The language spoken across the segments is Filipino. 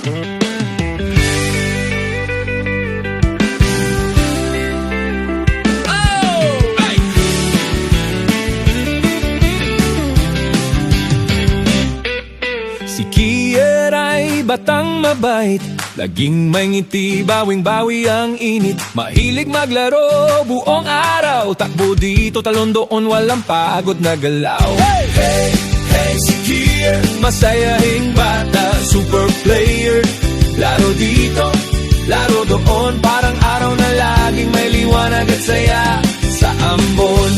Si Kier ay batang mabait, laging may ngiti, bawing-bawi ang init. Mahilig maglaro buong araw, takbo dito, talon doon, walang pagod na galaw. Hey, hey, hey, si Kier, masayahing bata, super player. Laro dito, laro doon, parang araw na laging may liwanag at saya sa ambon.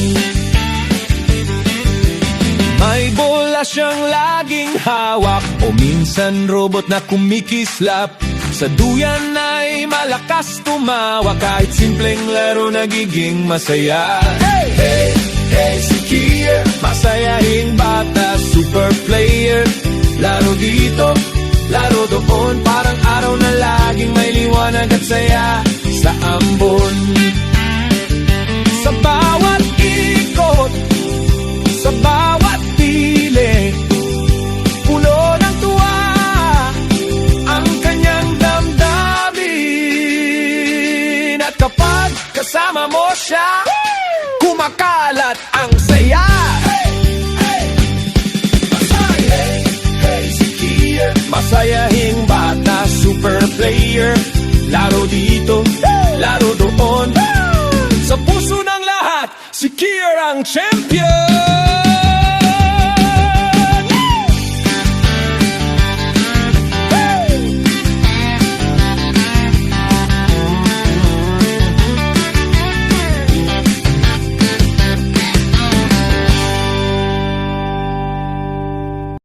May bola siyang laging hawak, o minsan robot na kumikislap. Sa duyan ay malakas tumawa, kahit simpleng laro nagiging masaya. Hey, hey, hey, si Kier, masayahing bata, super player. Laro dito, laro doon, parang araw na laging may liwanag at saya sa ambon. Sa bawat ikot, sa bawat pili, puno ng tuwa ang kanyang damdamin. At kapag kasama mo siya, kumakalat ang saya. Masayahing bata, super player. Laro dito, laro doon, sa puso ng lahat, si Kier ang champion.